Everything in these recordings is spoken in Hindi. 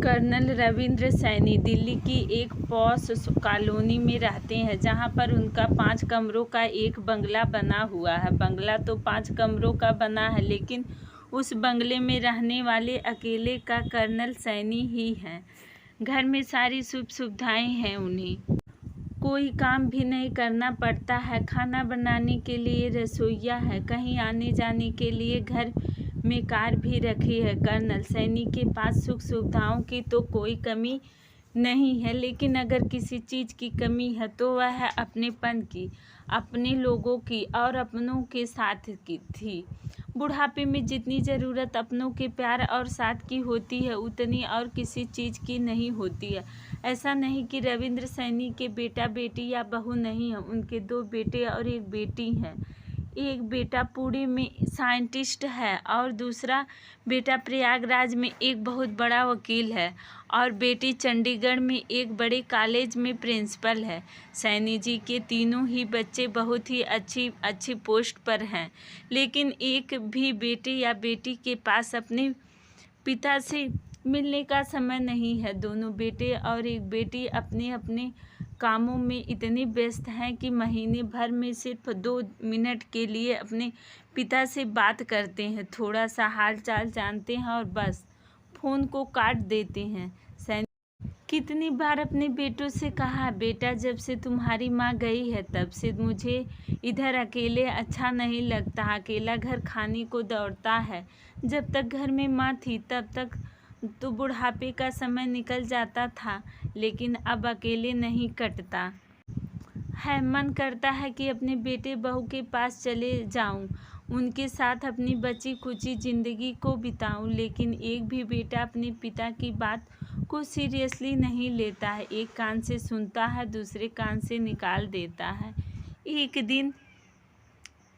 कर्नल रविंद्र सैनी दिल्ली की एक पॉश कॉलोनी में रहते हैं, जहां पर उनका 5 कमरों का एक बंगला बना हुआ है। बंगला तो 5 कमरों का बना है, लेकिन उस बंगले में रहने वाले अकेले का कर्नल सैनी ही हैं। घर में सारी सुख सुविधाएं हैं, उन्हें कोई काम भी नहीं करना पड़ता है। खाना बनाने के लिए रसोइया है, कहीं आने जाने के लिए घर में कार भी रखी है। कर्नल सैनी के पास सुख सुविधाओं की तो कोई कमी नहीं है, लेकिन अगर किसी चीज़ की कमी है तो वह है अपनेपन की, अपने लोगों की और अपनों के साथ की थी। बुढ़ापे में जितनी ज़रूरत अपनों के प्यार और साथ की होती है, उतनी और किसी चीज़ की नहीं होती है। ऐसा नहीं कि रविंद्र सैनी के बेटा बेटी या बहू नहीं है, उनके 2 बेटे और 1 बेटी हैं। एक बेटा पुणे में साइंटिस्ट है और दूसरा बेटा प्रयागराज में एक बहुत बड़ा वकील है और बेटी चंडीगढ़ में एक बड़े कॉलेज में प्रिंसिपल है। सैनी जी के तीनों ही बच्चे बहुत ही अच्छी पोस्ट पर हैं, लेकिन एक भी बेटे या बेटी के पास अपने पिता से मिलने का समय नहीं है। दोनों बेटे और एक बेटी अपने अपने कामों में इतने व्यस्त हैं कि महीने भर में सिर्फ 2 मिनट के लिए अपने पिता से बात करते हैं, थोड़ा सा हाल चाल जानते हैं और बस फ़ोन को काट देते हैं। सैनी कितनी बार अपने बेटों से कहा, बेटा जब से तुम्हारी माँ गई है तब से मुझे इधर अकेले अच्छा नहीं लगता, अकेला घर खाने को दौड़ता है। जब तक घर में माँ थी तब तक तो बुढ़ापे का समय निकल जाता था, लेकिन अब अकेले नहीं कटता है। मन करता है कि अपने बेटे बहू के पास चले जाऊं, उनके साथ अपनी बची खुची ज़िंदगी को बिताऊं, लेकिन एक भी बेटा अपने पिता की बात को सीरियसली नहीं लेता है। एक कान से सुनता है, दूसरे कान से निकाल देता है। एक दिन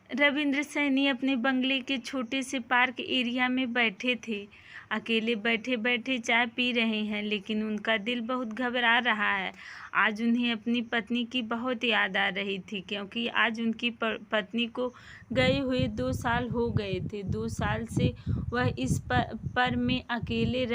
रविंद्र सैनी अपने बंगले के छोटे से पार्क एरिया में बैठे थे। अकेले बैठे बैठे चाय पी रहे हैं, लेकिन उनका दिल बहुत घबरा रहा है। आज उन्हें अपनी पत्नी की बहुत याद आ रही थी, क्योंकि आज उनकी पत्नी को गए हुए 2 साल हो गए थे। 2 साल से वह इस घर में अकेले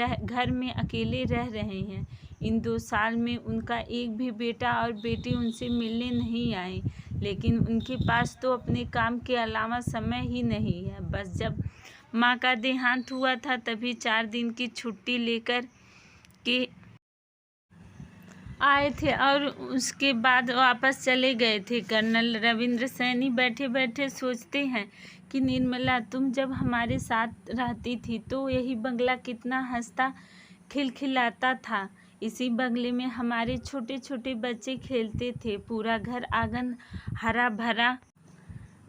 रह रहे हैं। इन 2 साल में उनका एक भी बेटा और बेटी उनसे मिलने नहीं आए, लेकिन उनके पास तो अपने काम के अलावा समय ही नहीं है। बस जब माँ का देहांत हुआ था तभी 4 दिन की छुट्टी लेकर के आए थे और उसके बाद वापस चले गए थे। कर्नल रविंद्र सैनी बैठे बैठे सोचते हैं कि निर्मला, तुम जब हमारे साथ रहती थी तो यही बंगला कितना हंसता खिलखिलाता था। इसी बंगले में हमारे छोटे छोटे बच्चे खेलते थे, पूरा घर आंगन हरा भरा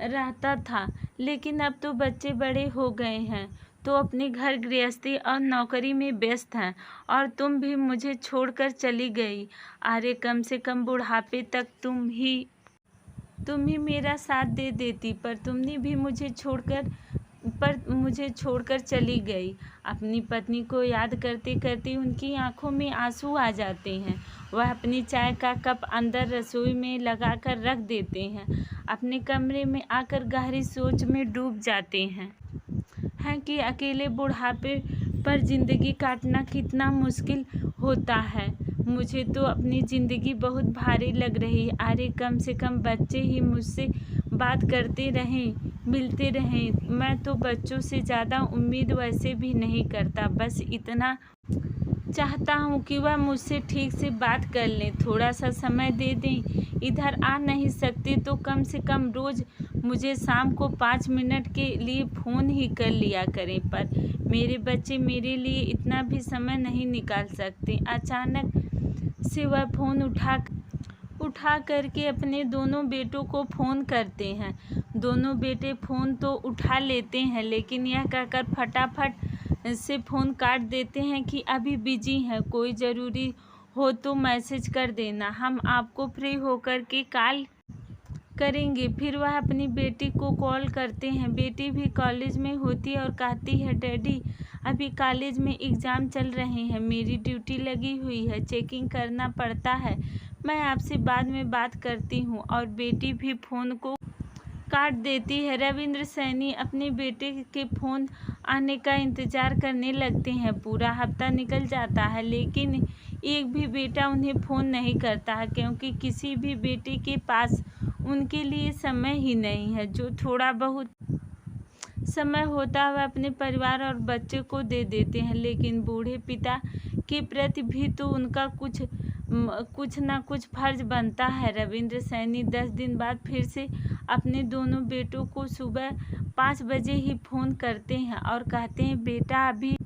रहता था। लेकिन अब तो बच्चे बड़े हो गए हैं, तो अपने घर गृहस्थी और नौकरी में व्यस्त हैं, और तुम भी मुझे छोड़कर चली गई। अरे कम से कम बुढ़ापे तक तुम ही मेरा साथ दे देती, पर तुमने भी मुझे छोड़कर चली गई। अपनी पत्नी को याद करते करते उनकी आंखों में आंसू आ जाते हैं। वह अपनी चाय का कप अंदर रसोई में लगाकर रख देते हैं, अपने कमरे में आकर गहरी सोच में डूब जाते हैं कि अकेले बुढ़ापे पर ज़िंदगी काटना कितना मुश्किल होता है। मुझे तो अपनी ज़िंदगी बहुत भारी लग रही है। अरे कम से कम बच्चे ही मुझसे बात करते रहें, मिलते रहें। मैं तो बच्चों से ज़्यादा उम्मीद वैसे भी नहीं करता, बस इतना चाहता हूँ कि वह मुझसे ठीक से बात कर लें, थोड़ा सा समय दे दें। इधर आ नहीं सकते तो कम से कम रोज़ मुझे शाम को 5 मिनट के लिए फ़ोन ही कर लिया करें, पर मेरे बच्चे मेरे लिए इतना भी समय नहीं निकाल सकते। अचानक से वह फ़ोन उठा करके अपने दोनों बेटों को फ़ोन करते हैं। दोनों बेटे फ़ोन तो उठा लेते हैं, लेकिन यह कहकर फटाफट से फ़ोन काट देते हैं कि अभी बिजी हैं, कोई ज़रूरी हो तो मैसेज कर देना, हम आपको फ्री होकर के कॉल करेंगे। फिर वह अपनी बेटी को कॉल करते हैं। बेटी भी कॉलेज में होती है और कहती है, डैडी अभी कॉलेज में एग्ज़ाम चल रहे हैं, मेरी ड्यूटी लगी हुई है, चेकिंग करना पड़ता है, मैं आपसे बाद में बात करती हूँ। और बेटी भी फ़ोन को काट देती है। रविंद्र सैनी अपने बेटे के फ़ोन आने का इंतज़ार करने लगते हैं। पूरा हफ्ता निकल जाता है लेकिन एक भी बेटा उन्हें फ़ोन नहीं करता है, क्योंकि किसी भी बेटे के पास उनके लिए समय ही नहीं है। जो थोड़ा बहुत समय होता है वह अपने परिवार और बच्चे को दे देते हैं, लेकिन बूढ़े पिता के प्रति भी तो उनका कुछ ना कुछ फर्ज बनता है। रविंद्र सैनी 10 दिन बाद फिर से अपने दोनों बेटों को सुबह 5 बजे ही फ़ोन करते हैं और कहते हैं, बेटा अभी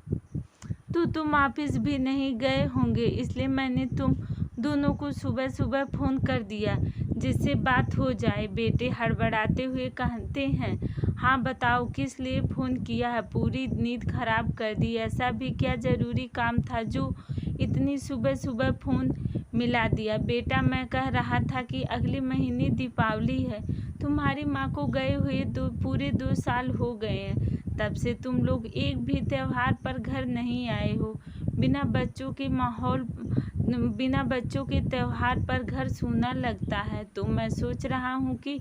तो तुम ऑफिस भी नहीं गए होंगे, इसलिए मैंने तुम दोनों को सुबह सुबह फ़ोन कर दिया जिससे बात हो जाए। बेटे हड़बड़ाते हुए कहते हैं, हाँ बताओ किस लिए फ़ोन किया है? पूरी नींद खराब कर दी। ऐसा भी क्या ज़रूरी काम था जो इतनी सुबह सुबह फ़ोन मिला दिया? बेटा मैं कह रहा था कि अगले महीने दीपावली है। तुम्हारी माँ को गए हुए पूरे 2 साल हो गए हैं। तब से तुम लोग एक भी त्योहार पर घर नहीं आए हो। बिना बच्चों के त्योहार पर घर सूना लगता है। तो मैं सोच रहा हूँ कि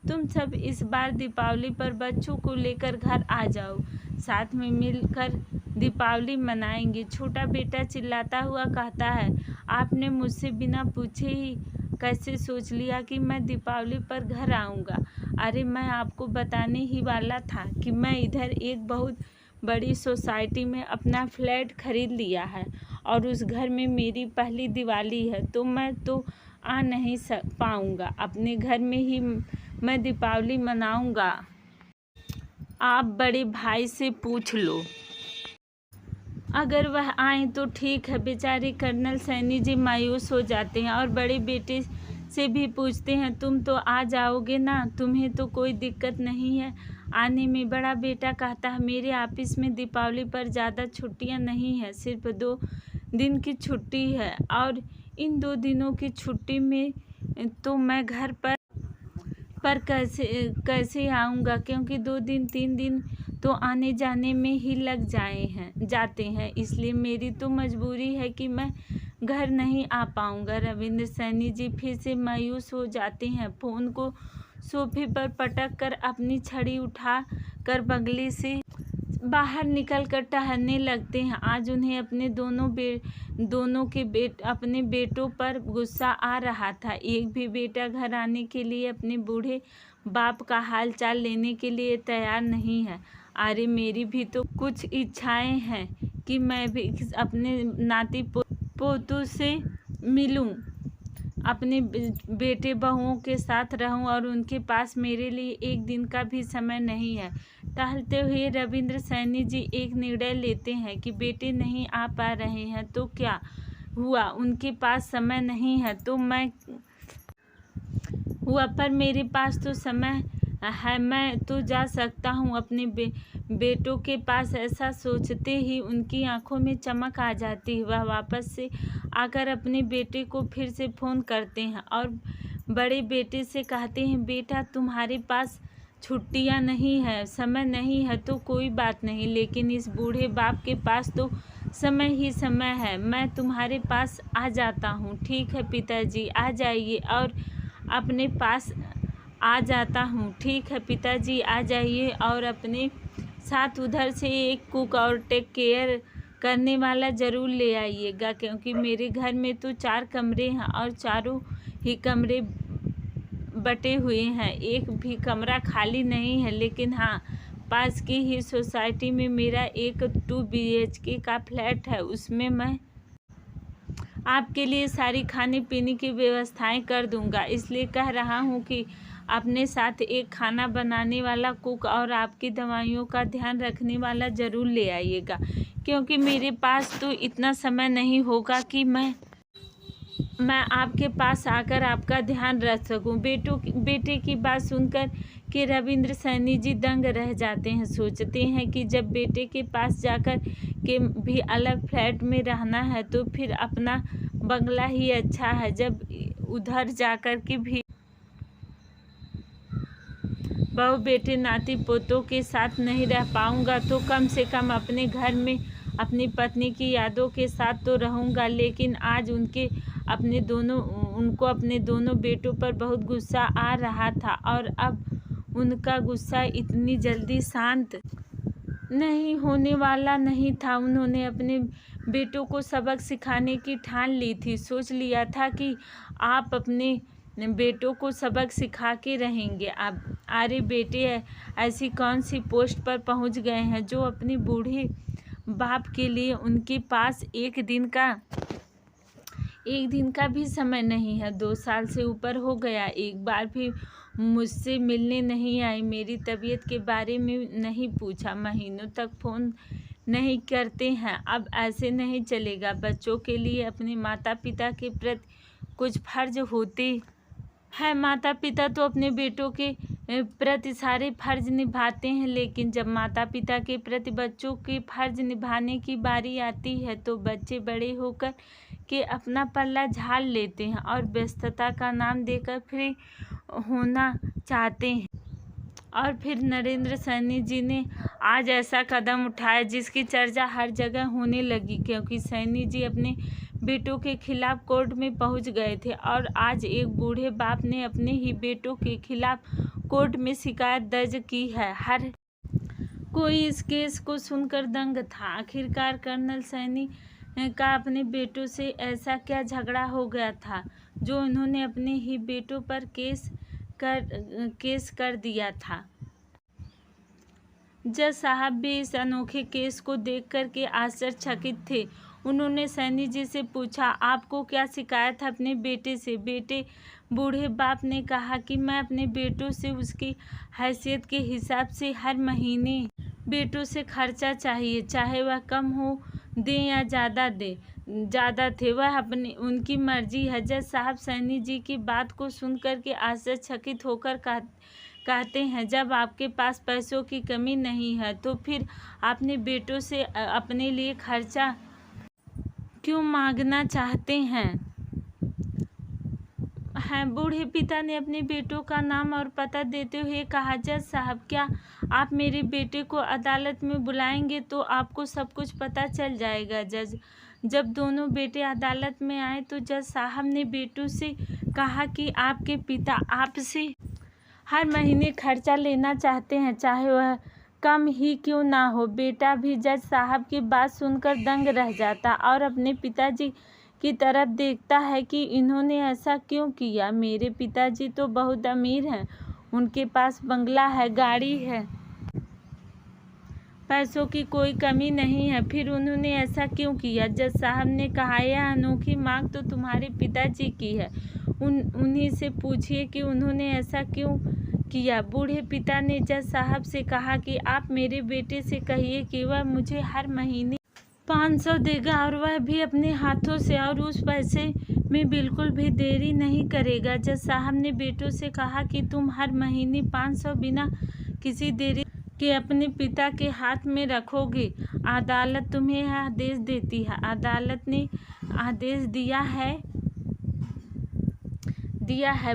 तुम सब इस बार दीपावली पर बच्चों को लेकर घर आ जाओ, साथ में मिलकर दीपावली मनाएंगे। छोटा बेटा चिल्लाता हुआ कहता है, आपने मुझसे बिना पूछे ही कैसे सोच लिया कि मैं दीपावली पर घर आऊँगा? अरे मैं आपको बताने ही वाला था कि मैं इधर एक बहुत बड़ी सोसाइटी में अपना फ्लैट खरीद लिया है और उस घर में मेरी पहली दिवाली है, तो मैं तो आ नहीं पाऊँगा। अपने घर में ही मैं दीपावली मनाऊँगा। आप बड़े भाई से पूछ लो, अगर वह आए तो ठीक है। बेचारे कर्नल सैनी जी मायूस हो जाते हैं और बड़े बेटे से भी पूछते हैं, तुम तो आ जाओगे ना? तुम्हें तो कोई दिक्कत नहीं है आने में? बड़ा बेटा कहता है, मेरे ऑफिस में दीपावली पर ज़्यादा छुट्टियां नहीं है, सिर्फ 2 दिन की छुट्टी है और इन 2 दिनों की छुट्टी में तो मैं घर पर कैसे आऊँगा, क्योंकि 2 दिन 3 दिन तो आने जाने में ही लग जाते हैं, इसलिए मेरी तो मजबूरी है कि मैं घर नहीं आ पाऊँगा। रविंद्र सैनी जी फिर से मायूस हो जाते हैं। फ़ोन को सोफे पर पटक कर अपनी छड़ी उठा कर बंगले से बाहर निकल कर टहलने लगते हैं। आज उन्हें अपने अपने बेटों पर गुस्सा आ रहा था। एक भी बेटा घर आने के लिए अपने बूढ़े बाप का हाल चाल लेने के लिए तैयार नहीं है। अरे मेरी भी तो कुछ इच्छाएं हैं कि मैं भी अपने नाती पोतों से मिलूं, अपने बेटे बहुओं के साथ रहूं और उनके पास मेरे लिए एक दिन का भी समय नहीं है। टहलते हुए रविंद्र सैनी जी एक निर्णय लेते हैं कि बेटे नहीं आ पा रहे हैं तो क्या हुआ, उनके पास समय नहीं है तो मैं हुआ, पर मेरे पास तो समय है, मैं तो जा सकता हूँ अपने बेटों के पास। ऐसा सोचते ही उनकी आंखों में चमक आ जाती है। वह वापस से आकर अपने बेटे को फिर से फ़ोन करते हैं और बड़े बेटे से कहते हैं, बेटा तुम्हारे पास छुट्टियां नहीं है, समय नहीं है तो कोई बात नहीं, लेकिन इस बूढ़े बाप के पास तो समय ही समय है। मैं तुम्हारे पास आ जाता हूँ। ठीक है पिताजी, आ जाइए और अपने पास आ जाता हूँ। ठीक है पिताजी, आ जाइए और अपने साथ उधर से एक कुक और टेक केयर करने वाला ज़रूर ले आइएगा, क्योंकि मेरे घर में तो 4 कमरे हैं और चारों ही कमरे बटे हुए हैं, एक भी कमरा खाली नहीं है। लेकिन हाँ, पास की ही सोसाइटी में मेरा एक 2 BHK का फ्लैट है, उसमें मैं आपके लिए सारी खाने पीने की व्यवस्थाएं कर दूंगा। इसलिए कह रहा हूँ कि अपने साथ एक खाना बनाने वाला कुक और आपकी दवाइयों का ध्यान रखने वाला ज़रूर ले आइएगा, क्योंकि मेरे पास तो इतना समय नहीं होगा कि मैं आपके पास आकर आपका ध्यान रख सकूं। बेटे की बात सुनकर के रविंद्र सैनी जी दंग रह जाते हैं। सोचते हैं कि जब बेटे के पास जाकर के भी अलग फ्लैट में रहना है तो फिर अपना बंगला ही अच्छा है। जब उधर जाकर के भी बहू बेटे नाती पोतों के साथ नहीं रह पाऊंगा तो कम से कम अपने घर में अपनी पत्नी की यादों के साथ तो रहूंगा। लेकिन आज उनको अपने दोनों बेटों पर बहुत गुस्सा आ रहा था और अब उनका गुस्सा इतनी जल्दी शांत नहीं होने वाला नहीं था। उन्होंने अपने बेटों को सबक सिखाने की ठान ली थी। सोच लिया था कि आप अपने बेटों को सबक सिखा के रहेंगे। अब अरे बेटे ऐसी कौन सी पोस्ट पर पहुंच गए हैं जो अपने बूढ़े बाप के लिए उनके पास एक दिन का भी समय नहीं है। 2 साल से ऊपर हो गया, एक बार भी मुझसे मिलने नहीं आए, मेरी तबीयत के बारे में नहीं पूछा, महीनों तक फ़ोन नहीं करते हैं। अब ऐसे नहीं चलेगा। बच्चों के लिए अपने माता पिता के प्रति कुछ फर्ज होते हैं। माता पिता तो अपने बेटों के प्रति सारे फर्ज निभाते हैं, लेकिन जब माता पिता के प्रति बच्चों के फर्ज निभाने की बारी आती है तो बच्चे बड़े होकर के अपना पल्ला झाड़ लेते हैं और व्यस्तता का नाम देकर फ्री होना चाहते हैं। और फिर नरेंद्र सैनी जी ने आज ऐसा कदम उठाया जिसकी चर्चा हर जगह होने लगी, क्योंकि सैनी जी अपने बेटों के खिलाफ कोर्ट में पहुंच गए थे और आज एक बूढ़े बाप ने अपने ही बेटों के खिलाफ कोर्ट में शिकायत दर्ज की है। हर कोई इस केस को सुनकर दंग था। आखिरकार कर्नल सैनी का अपने बेटों से ऐसा क्या झगड़ा हो गया था जो उन्होंने अपने ही बेटों पर केस कर दिया था। जज साहब भी इस अनोखे केस को देखकर के आश्चर्यचकित थे। उन्होंने सैनी जी से पूछा, आपको क्या शिकायत है अपने बेटे से? बूढ़े बाप ने कहा कि मैं अपने बेटों से उसकी हैसियत के हिसाब से हर महीने बेटों से खर्चा चाहिए, चाहे वह कम हो दे या ज़्यादा थे, वह उनकी मर्जी है। जज साहब सैनी जी की बात को सुनकर के आश्चर्यचकित होकर कहते हैं, जब आपके पास पैसों की कमी नहीं है तो फिर आपने बेटों से अपने लिए खर्चा क्यों मांगना चाहते हैं? बूढ़े पिता ने अपने बेटों का नाम और पता देते हुए कहा, जज साहब क्या आप मेरे बेटे को अदालत में बुलाएंगे तो आपको सब कुछ पता चल जाएगा। जब दोनों बेटे अदालत में आए तो जज साहब ने बेटों से कहा कि आपके पिता आपसे हर महीने खर्चा लेना चाहते हैं, चाहे वह कम ही क्यों ना हो। बेटा भी जज साहब की बात सुनकर दंग रह जाता और अपने पिताजी की तरफ देखता है कि इन्होंने ऐसा क्यों किया। मेरे पिताजी तो बहुत अमीर हैं, उनके पास बंगला है, गाड़ी है, पैसों की कोई कमी नहीं है, फिर उन्होंने ऐसा क्यों किया? जज साहब ने कहा, यह अनोखी मांग तो तुम्हारे पिताजी की है, उन्हीं से पूछिए कि उन्होंने ऐसा क्यों किया। बूढ़े पिता ने जज साहब से कहा कि आप मेरे बेटे से कहिए कि वह मुझे हर महीने 500 देगा और वह भी अपने हाथों से, और उस पैसे में बिल्कुल भी देरी नहीं करेगा। जज साहब ने बेटों से कहा कि तुम हर महीने 500 बिना किसी देरी के अपने पिता के हाथ में रखोगे। अदालत तुम्हें यह आदेश देती है। अदालत ने आदेश दिया है।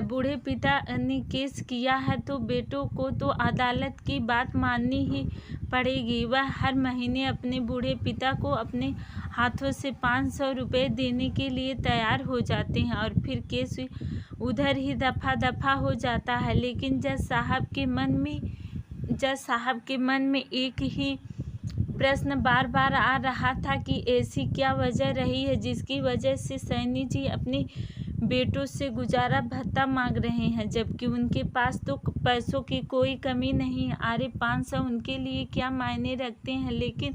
बूढ़े पिता ने केस किया है तो बेटों को तो अदालत की बात माननी ही पड़ेगी। वह हर महीने अपने बूढ़े पिता को अपने हाथों से 500 रुपये देने के लिए तैयार हो जाते हैं और फिर केस उधर ही दफा हो जाता है। लेकिन जज साहब के मन में एक ही प्रश्न बार बार आ रहा था कि ऐसी क्या वजह रही है जिसकी वजह से सैनी जी अपने बेटों से गुजारा भत्ता मांग रहे हैं, जबकि उनके पास तो पैसों की कोई कमी नहीं है। अरे 500 उनके लिए क्या मायने रखते हैं, लेकिन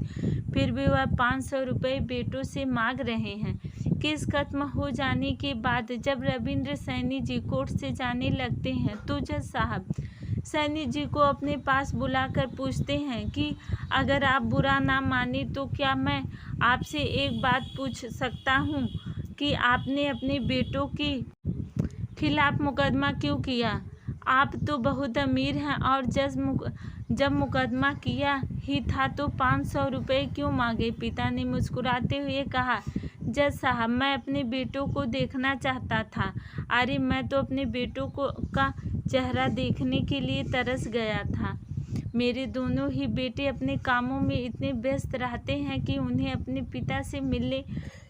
फिर भी वह 500 रुपये बेटों से मांग रहे हैं। केस खत्म हो जाने के बाद जब रविंद्र सैनी जी कोर्ट से जाने लगते हैं तो जज साहब सैनी जी को अपने पास बुलाकर पूछते हैं कि अगर आप बुरा ना माने तो क्या मैं आपसे एक बात पूछ सकता हूँ कि आपने अपने बेटों के खिलाफ मुकदमा क्यों किया? आप तो बहुत अमीर हैं और जब मुकदमा किया ही था तो 500 रुपये क्यों मांगे? पिता ने मुस्कुराते हुए कहा, जज साहब मैं अपने बेटों को देखना चाहता था। अरे मैं तो अपने बेटों का चेहरा देखने के लिए तरस गया था। मेरे दोनों ही बेटे अपने कामों में इतने व्यस्त रहते हैं कि उन्हें अपने पिता से मिलने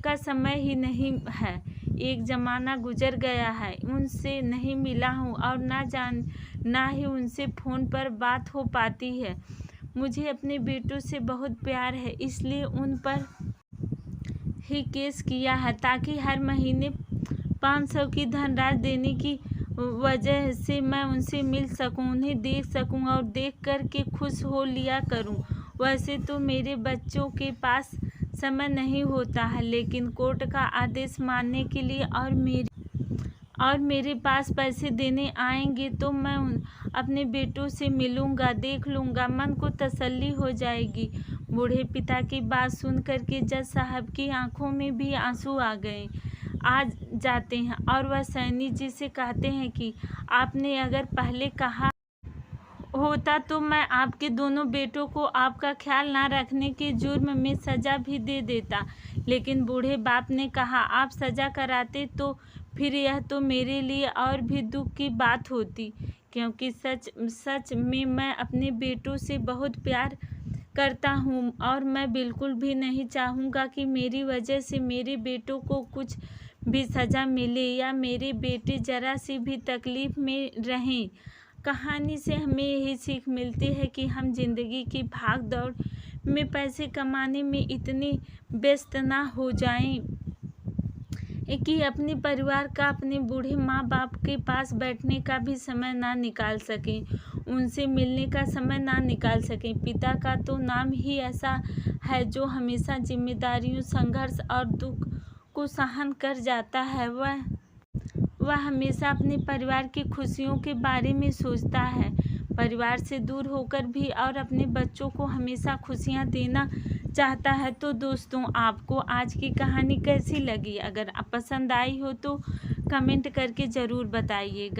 का समय ही नहीं है। एक ज़माना गुजर गया है, उनसे नहीं मिला हूँ और ना ही उनसे फ़ोन पर बात हो पाती है। मुझे अपने बेटों से बहुत प्यार है, इसलिए उन पर ही केस किया है ताकि हर महीने 500 की धनराशि देने की वजह से मैं उनसे मिल सकूं, उन्हें देख सकूं और देख कर के खुश हो लिया करूं। वैसे तो मेरे बच्चों के पास समय नहीं होता है, लेकिन कोर्ट का आदेश मानने के लिए और मेरे पास पैसे देने आएंगे तो मैं अपने बेटों से मिलूंगा, देख लूंगा, मन को तसल्ली हो जाएगी। बूढ़े पिता की बात सुन कर के जज साहब की आंखों में भी आंसू आ जाते हैं और वह सैनी जी से कहते हैं कि आपने अगर पहले कहा होता तो मैं आपके दोनों बेटों को आपका ख्याल ना रखने के जुर्म में सज़ा भी दे देता। लेकिन बूढ़े बाप ने कहा, आप सज़ा कराते तो फिर यह तो मेरे लिए और भी दुख की बात होती, क्योंकि सच में मैं अपने बेटों से बहुत प्यार करता हूँ और मैं बिल्कुल भी नहीं चाहूँगा कि मेरी वजह से मेरे बेटों को कुछ भी सज़ा मिले या मेरे बेटे ज़रा सी भी तकलीफ़ में रहें। कहानी से हमें यही सीख मिलती है कि हम जिंदगी की भाग दौड़ में पैसे कमाने में इतने व्यस्त ना हो जाएं कि अपने परिवार का, अपने बूढ़े माँ बाप के पास बैठने का भी समय ना निकाल सकें, उनसे मिलने का समय ना निकाल सकें। पिता का तो नाम ही ऐसा है जो हमेशा जिम्मेदारियों, संघर्ष और दुख को सहन कर जाता है। वह हमेशा अपने परिवार की खुशियों के बारे में सोचता है, परिवार से दूर होकर भी, और अपने बच्चों को हमेशा खुशियां देना चाहता है। तो दोस्तों, आपको आज की कहानी कैसी लगी? अगर आप पसंद आई हो तो कमेंट करके ज़रूर बताइएगा।